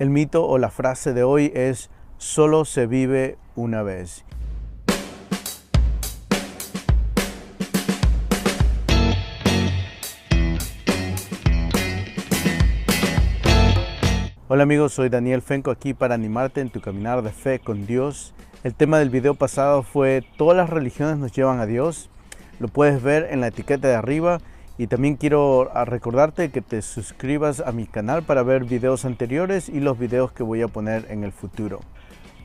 El mito o la frase de hoy es: solo se vive una vez. Hola amigos, soy Daniel Fenco aquí para animarte en tu caminar de fe con Dios. El tema del video pasado fue: todas las religiones nos llevan a Dios. Lo puedes ver en la etiqueta de arriba. Y también quiero recordarte que te suscribas a mi canal para ver videos anteriores y los videos que voy a poner en el futuro.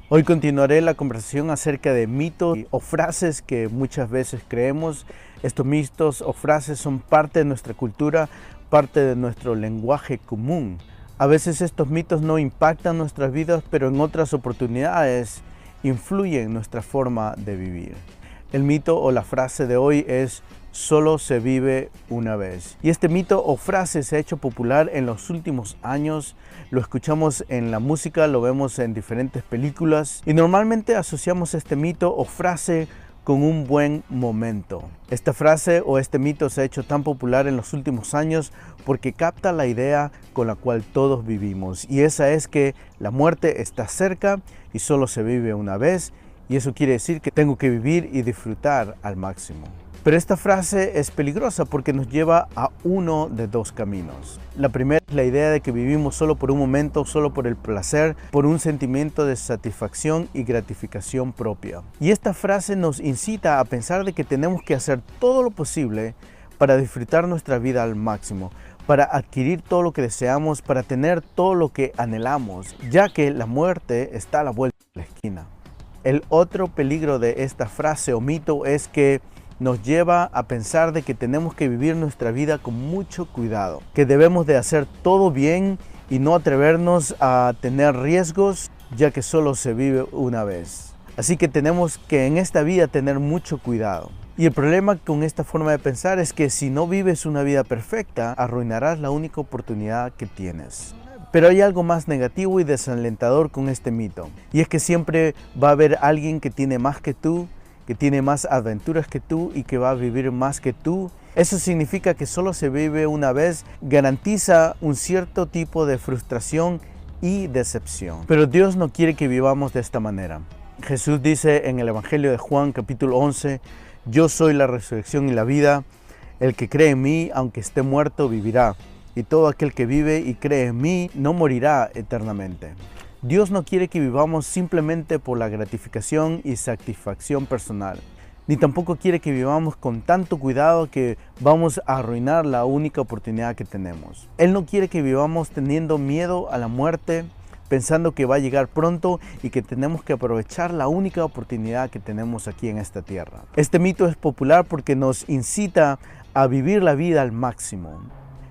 Hoy continuaré la conversación acerca de mitos o frases que muchas veces creemos. Estos mitos o frases son parte de nuestra cultura, parte de nuestro lenguaje común. A veces estos mitos no impactan nuestras vidas, pero en otras oportunidades influyen en nuestra forma de vivir. El mito o la frase de hoy es: solo se vive una vez. Y este mito o frase se ha hecho popular en los últimos años. Lo escuchamos en la música, lo vemos en diferentes películas y normalmente asociamos este mito o frase con un buen momento. Esta frase o este mito se ha hecho tan popular en los últimos años porque capta la idea con la cual todos vivimos, y esa es que la muerte está cerca y solo se vive una vez, y eso quiere decir que tengo que vivir y disfrutar al máximo. Pero esta frase es peligrosa porque nos lleva a uno de dos caminos. La primera es la idea de que vivimos solo por un momento, solo por el placer, por un sentimiento de satisfacción y gratificación propia. Y esta frase nos incita a pensar de que tenemos que hacer todo lo posible para disfrutar nuestra vida al máximo, para adquirir todo lo que deseamos, para tener todo lo que anhelamos, ya que la muerte está a la vuelta de la esquina. El otro peligro de esta frase o mito es que nos lleva a pensar de que tenemos que vivir nuestra vida con mucho cuidado, que debemos de hacer todo bien y no atrevernos a tener riesgos, ya que solo se vive una vez. Así que tenemos que en esta vida tener mucho cuidado. Y el problema con esta forma de pensar es que si no vives una vida perfecta, arruinarás la única oportunidad que tienes. Pero hay algo más negativo y desalentador con este mito, y es que siempre va a haber alguien que tiene más que tú, que tiene más aventuras que tú y que va a vivir más que tú. Eso significa que solo se vive una vez, garantiza un cierto tipo de frustración y decepción. Pero Dios no quiere que vivamos de esta manera. Jesús dice en el Evangelio de Juan capítulo 11, yo soy la resurrección y la vida, el que cree en mí, aunque esté muerto, vivirá, y todo aquel que vive y cree en mí no morirá eternamente. Dios no quiere que vivamos simplemente por la gratificación y satisfacción personal, ni tampoco quiere que vivamos con tanto cuidado que vamos a arruinar la única oportunidad que tenemos. Él no quiere que vivamos teniendo miedo a la muerte, pensando que va a llegar pronto y que tenemos que aprovechar la única oportunidad que tenemos aquí en esta tierra. Este mito es popular porque nos incita a vivir la vida al máximo.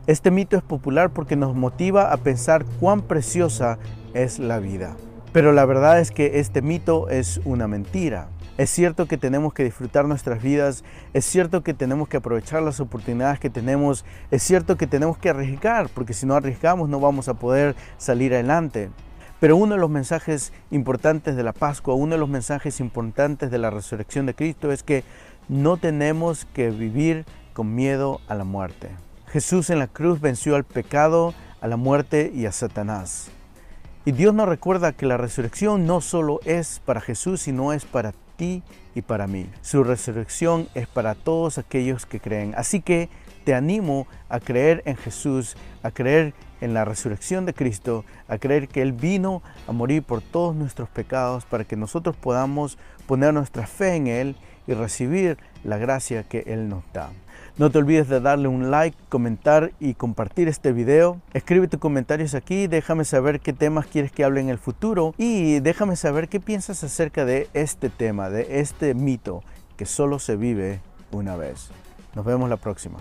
Este mito es popular porque nos motiva a pensar cuán preciosa es la vida. Pero la verdad es que este mito es una mentira. Es cierto que tenemos que disfrutar nuestras vidas, es cierto que tenemos que aprovechar las oportunidades que tenemos, es cierto que tenemos que arriesgar, porque si no arriesgamos no vamos a poder salir adelante. Pero uno de los mensajes importantes de la Pascua, uno de los mensajes importantes de la resurrección de Cristo es que no tenemos que vivir con miedo a la muerte. Jesús en la cruz venció al pecado, a la muerte y a Satanás. Y Dios nos recuerda que la resurrección no solo es para Jesús, sino es para ti y para mí. Su resurrección es para todos aquellos que creen. Así que te animo a creer en Jesús, a creer en la resurrección de Cristo, a creer que Él vino a morir por todos nuestros pecados para que nosotros podamos poner nuestra fe en Él y recibir la gracia que Él nos da. No te olvides de darle un like, comentar y compartir este video. Escribe tus comentarios aquí, déjame saber qué temas quieres que hable en el futuro y déjame saber qué piensas acerca de este tema, de este mito que solo se vive una vez. Nos vemos la próxima.